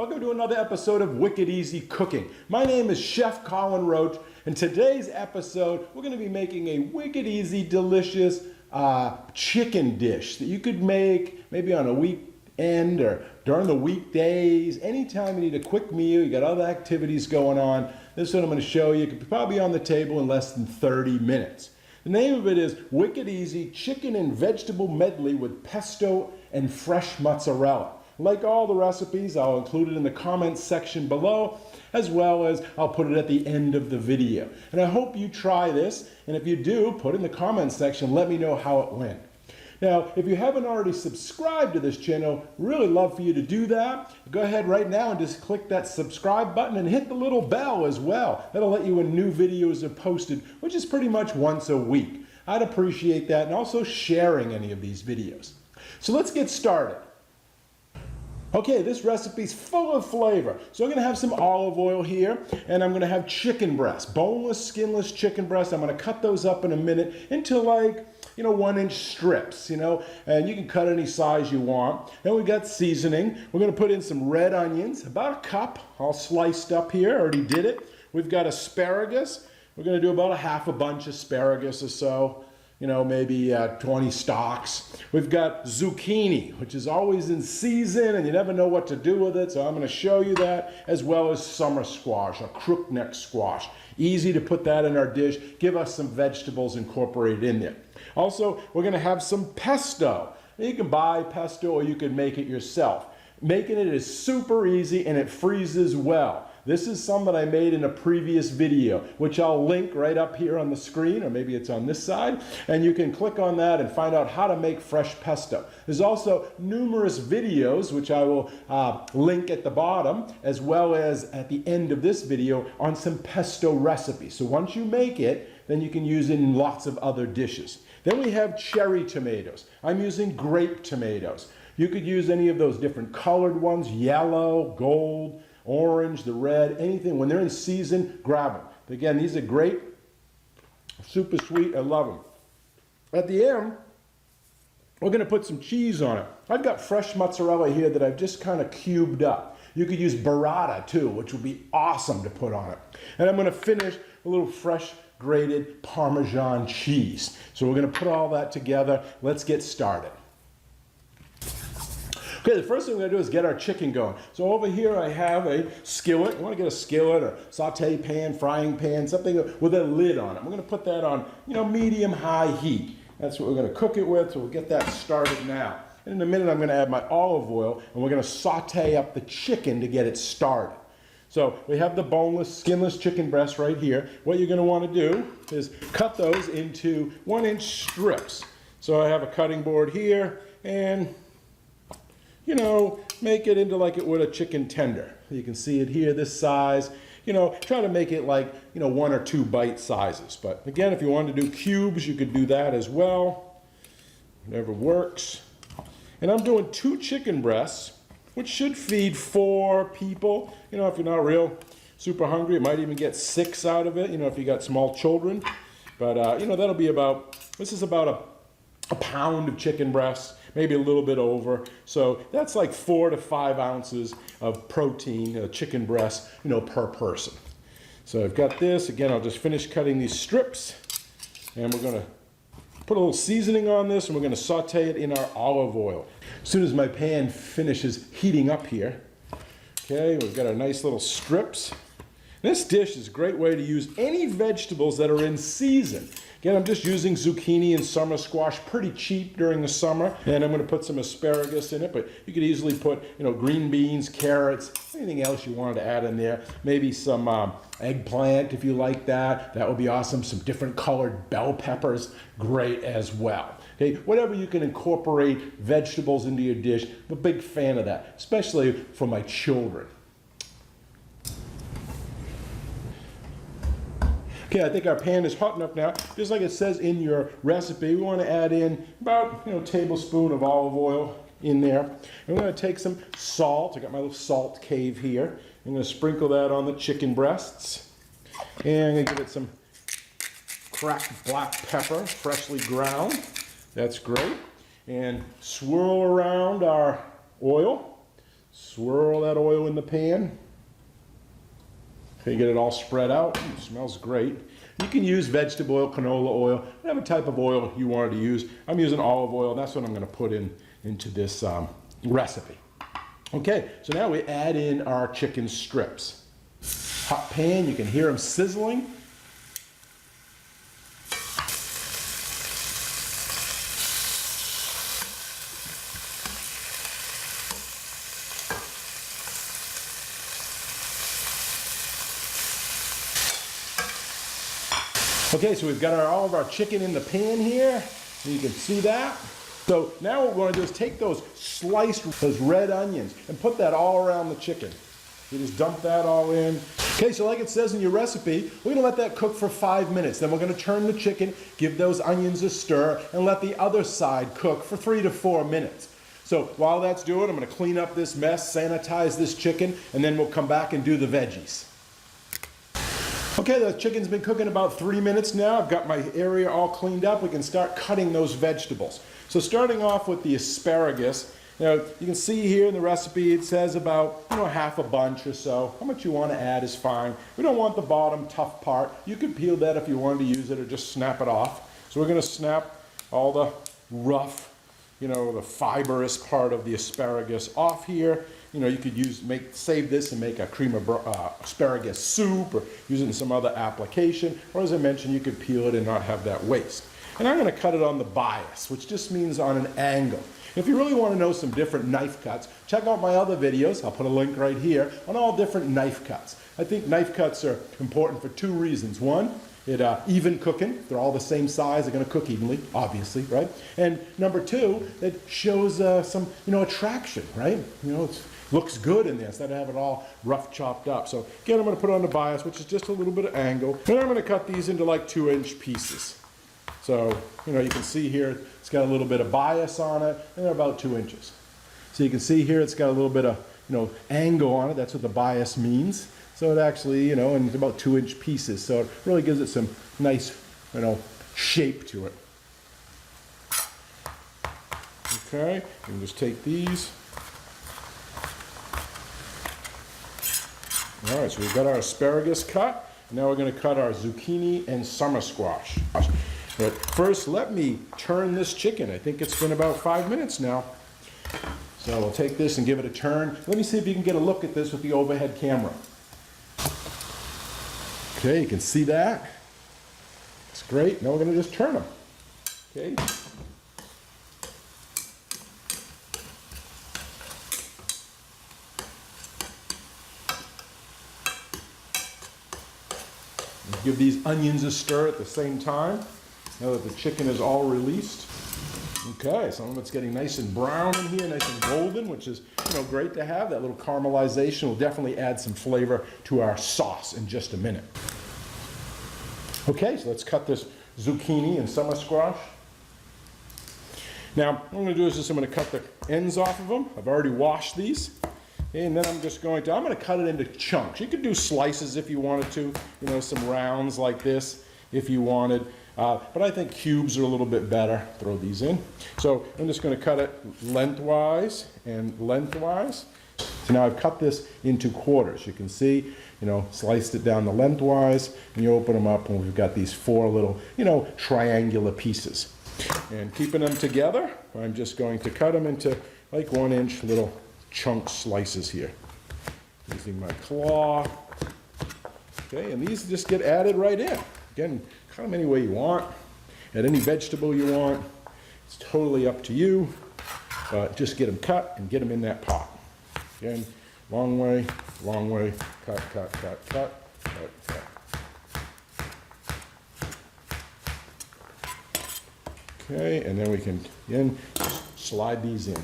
Welcome to another episode of Wicked Easy Cooking. My name is Chef Colin Roche, and today's episode we're going to be making a wicked easy, delicious chicken dish that you could make maybe on a weekend or during the weekdays. Anytime you need a quick meal, you got other activities going on, this is what I'm going to show you. It could probably be on the table in less than 30 minutes. The name of it is Wicked Easy Chicken and Vegetable Medley with Pesto and Fresh Mozzarella. Like all the recipes, I'll include it in the comments section below, as well as I'll put it at the end of the video. And I hope you try this, and if you do, put it in the comments section, let me know how it went. Now, if you haven't already subscribed to this channel, really love for you to do that. Go ahead right now and just click that subscribe button and hit the little bell as well. That'll let you when new videos are posted, which is pretty much once a week. I'd appreciate that, and also sharing any of these videos. So let's get started. Okay, this recipe's full of flavor. So I'm going to have some olive oil here, and I'm going to have chicken breast, boneless, skinless chicken breast. I'm going to cut those up in a minute into 1-inch strips, and you can cut any size you want. Then we got seasoning. We're going to put in some red onions, about a cup, all sliced up here. Already did it. We've got asparagus. We're going to do about a half a bunch asparagus or so. Maybe 20 stalks. We've got zucchini, which is always in season and you never know what to do with it, so I'm going to show you that, as well as summer squash, or crookneck squash. Easy to put that in our dish. Give us some vegetables incorporated in there. Also, we're going to have some pesto. You can buy pesto or you can make it yourself. Making it is super easy and it freezes well. This is some that I made in a previous video, which I'll link right up here on the screen, or maybe it's on this side, and you can click on that and find out how to make fresh pesto. There's also numerous videos, which I will link at the bottom, as well as at the end of this video, on some pesto recipes. So once you make it, then you can use it in lots of other dishes. Then we have cherry tomatoes. I'm using grape tomatoes. You could use any of those different colored ones, yellow, gold, orange, the red, anything. When they're in season, grab them. Again, these are great, super sweet, I love them. At the end, we're going to put some cheese on it. I've got fresh mozzarella here that I've just kind of cubed up. You could use burrata too, which would be awesome to put on it. And I'm going to finish a little fresh grated Parmesan cheese. So we're going to put all that together. Let's get started. Okay, the first thing we're going to do is get our chicken going. So over here I have a skillet. You want to get a skillet or saute pan, frying pan, something with a lid on it. We're going to put that on, medium-high heat. That's what we're going to cook it with, so we'll get that started now. And in a minute I'm going to add my olive oil, and we're going to saute up the chicken to get it started. So we have the boneless, skinless chicken breast right here. What you're going to want to do is cut those into 1-inch strips. So I have a cutting board here, and make it into like it would a chicken tender. You can see it here, this size. Try to make it like, 1 or 2 bite sizes. But again, if you wanted to do cubes, you could do that as well. Whatever works. And I'm doing 2 chicken breasts, which should feed 4 people. If you're not real super hungry, you might even get 6 out of it, if you got small children. But, that'll be this is about a pound of chicken breasts, maybe a little bit over. So that's like 4 to 5 ounces of protein, chicken breast, per person. So I've got this. Again, I'll just finish cutting these strips, and we're going to put a little seasoning on this, and we're going to saute it in our olive oil. As soon as my pan finishes heating up here, okay, we've got our nice little strips. This dish is a great way to use any vegetables that are in season. Again, I'm just using zucchini and summer squash, pretty cheap during the summer. And I'm going to put some asparagus in it, but you could easily put, green beans, carrots, anything else you wanted to add in there. Maybe some eggplant if you like that. That would be awesome. Some different colored bell peppers, great as well. Okay, whatever you can incorporate vegetables into your dish. I'm a big fan of that, especially for my children. Okay, I think our pan is hot enough now. Just like it says in your recipe, we want to add in about a tablespoon of olive oil in there. And we're going to take some salt. I got my little salt cave here. I'm going to sprinkle that on the chicken breasts. And I'm going to give it some cracked black pepper, freshly ground. That's great. And swirl around our oil. Swirl that oil in the pan. Okay, get it all spread out. It smells great. You can use vegetable oil, canola oil, whatever type of oil you wanted to use. I'm using olive oil, and that's what I'm going to put into this recipe. Okay, so now we add in our chicken strips. Hot pan, you can hear them sizzling. Okay, so we've got all of our chicken in the pan here, and you can see that. So now what we're going to do is take those red onions, and put that all around the chicken. You just dump that all in. Okay, so like it says in your recipe, we're going to let that cook for 5 minutes. Then we're going to turn the chicken, give those onions a stir, and let the other side cook for 3 to 4 minutes. So while that's doing, I'm going to clean up this mess, sanitize this chicken, and then we'll come back and do the veggies. Okay, the chicken's been cooking about 3 minutes now. I've got my area all cleaned up. We can start cutting those vegetables. So starting off with the asparagus, you can see here in the recipe it says about half a bunch or so. How much you want to add is fine. We don't want the bottom tough part. You could peel that if you wanted to use it or just snap it off. So we're going to snap all the rough, the fibrous part of the asparagus off here. You could save this and make a cream of asparagus soup or use it in some other application. Or as I mentioned, you could peel it and not have that waste. And I'm going to cut it on the bias, which just means on an angle. If you really want to know some different knife cuts, check out my other videos. I'll put a link right here on all different knife cuts. I think knife cuts are important for 2 reasons. One, even cooking. They're all the same size. They're going to cook evenly, obviously, right? And number 2, it shows some, attraction, right? It looks good in there instead of having it all rough chopped up. So again, I'm going to put it on the bias, which is just a little bit of angle. And I'm going to cut these into like 2-inch pieces. So, you can see here, it's got a little bit of bias on it, and they're about 2 inches. So you can see here, it's got a little bit of, angle on it. That's what the bias means. So it actually, and it's about 2-inch pieces. So it really gives it some nice, shape to it. Okay, you can just take these. All right, so we've got our asparagus cut. Now we're going to cut our zucchini and summer squash. But first, let me turn this chicken. I think it's been about 5 minutes now. So we'll take this and give it a turn. Let me see if you can get a look at this with the overhead camera. Okay, you can see that. It's great. Now we're going to just turn them. Okay. Give these onions a stir at the same time. Now that the chicken is all released. Okay, some of it's getting nice and brown in here, nice and golden, which is great to have. That little caramelization will definitely add some flavor to our sauce in just a minute. Okay, so let's cut this zucchini and summer squash. Now, what I'm going to do is I'm going to cut the ends off of them. I've already washed these. And then I'm going to cut it into chunks. You could do slices if you wanted to, some rounds like this if you wanted. But I think cubes are a little bit better. Throw these in. So I'm just going to cut it lengthwise and lengthwise. So now I've cut this into quarters. You can see, sliced it down the lengthwise, and you open them up, and we've got these 4 little, triangular pieces. And keeping them together, I'm just going to cut them into like 1-inch little chunk slices here. Using my claw. Okay, and these just get added right in. Again, cut them any way you want. Add any vegetable you want. It's totally up to you. Just get them cut and get them in that pot. Again, long way, cut, cut, cut, cut, cut, cut. Okay, and then we can, again, slide these in.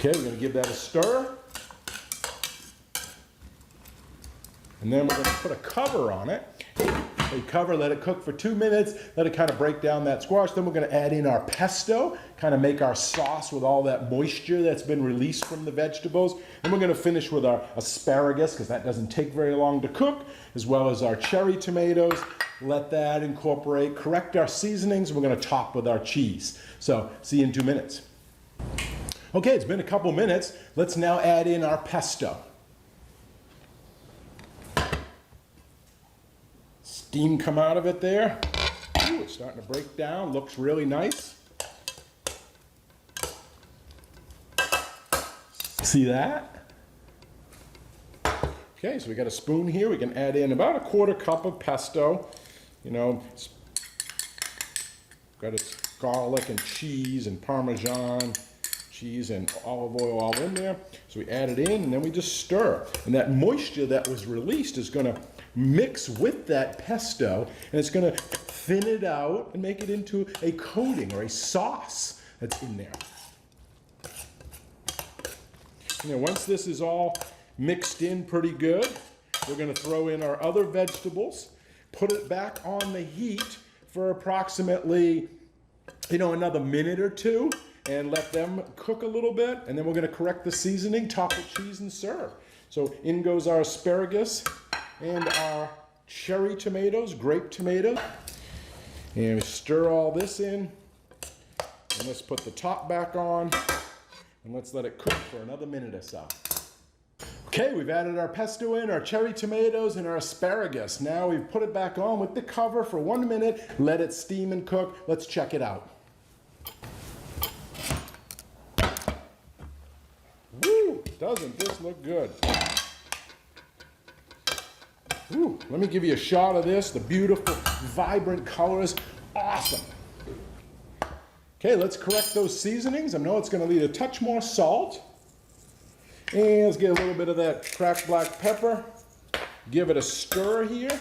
Okay, we're going to give that a stir. And then we're going to put a cover on it. A cover, let it cook for 2 minutes, let it kind of break down that squash. Then we're going to add in our pesto, kind of make our sauce with all that moisture that's been released from the vegetables. And we're going to finish with our asparagus, because that doesn't take very long to cook, as well as our cherry tomatoes, let that incorporate, correct our seasonings. We're going to top with our cheese. So see you in 2 minutes. Okay, it's been a couple minutes. Let's now add in our pesto. Steam come out of it there. Ooh, it's starting to break down. Looks really nice. See that? Okay, so we got a spoon here. We can add in about a 1/4 cup of pesto. You know, it's got its garlic and cheese and Parmesan cheese and olive oil all in there. So we add it in and then we just stir. And that moisture that was released is going to mix with that pesto and it's going to thin it out and make it into a coating or a sauce that's in there. You know, once this is all mixed in pretty good, we're going to throw in our other vegetables, put it back on the heat for approximately, another minute or two, and let them cook a little bit, and then we're going to correct the seasoning, top with cheese, and serve. So in goes our asparagus and our cherry tomatoes, grape tomatoes, and we stir all this in, and let's put the top back on, and let's let it cook for another minute or so. Okay, we've added our pesto in, our cherry tomatoes, and our asparagus. Now we've put it back on with the cover for 1 minute, let it steam and cook. Let's check it out. Woo, doesn't this look good? Woo, let me give you a shot of this. The beautiful, vibrant colors, awesome. Okay, let's correct those seasonings. I know it's going to need a touch more salt. And let's get a little bit of that cracked black pepper. Give it a stir here.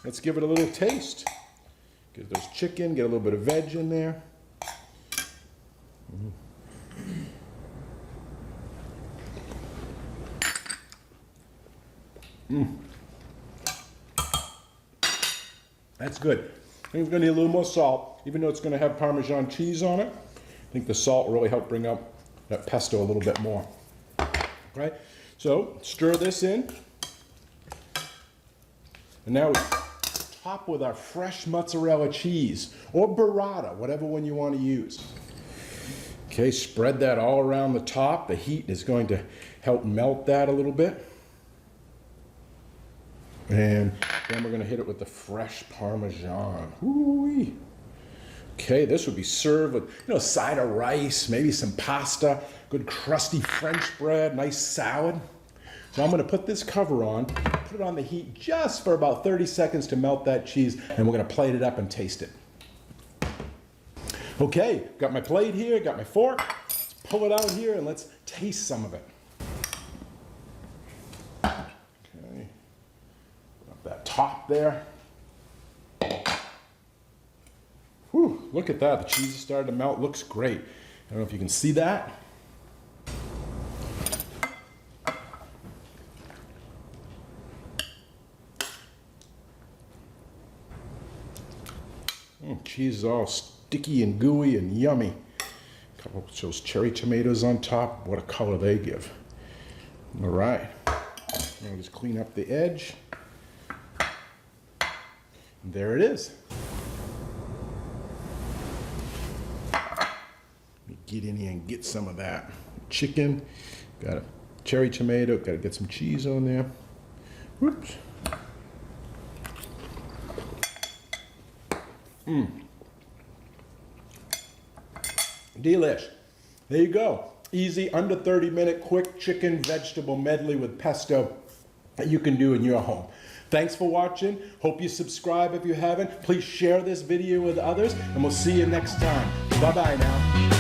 Let's give it a little taste. Get those chicken, get a little bit of veg in there. That's good. I think we're going to need a little more salt, even though it's going to have Parmesan cheese on it. I think the salt will really help bring up that pesto a little bit more. Right? So stir this in. And now we top with our fresh mozzarella cheese or burrata, whatever one you want to use. Okay, spread that all around the top. The heat is going to help melt that a little bit. And then we're going to hit it with the fresh Parmesan. Ooh-wee. Okay, this would be served with, a side of rice, maybe some pasta, good crusty French bread, nice salad. So I'm going to put this cover on, put it on the heat just for about 30 seconds to melt that cheese, and we're going to plate it up and taste it. Okay, got my plate here, got my fork. Let's pull it out here and let's taste some of it. Okay, put up that top there. Whew, look at that, the cheese is starting to melt, looks great. I don't know if you can see that. Cheese is all sticky and gooey and yummy. A couple of those cherry tomatoes on top, what a color they give. All right, now just clean up the edge. And there it is. Get in here and get some of that chicken. Got a cherry tomato, got to get some cheese on there. Whoops. Delish. There you go. Easy, under 30-minute, quick chicken vegetable medley with pesto that you can do in your home. Thanks for watching. Hope you subscribe if you haven't. Please share this video with others, and we'll see you next time. Bye-bye now.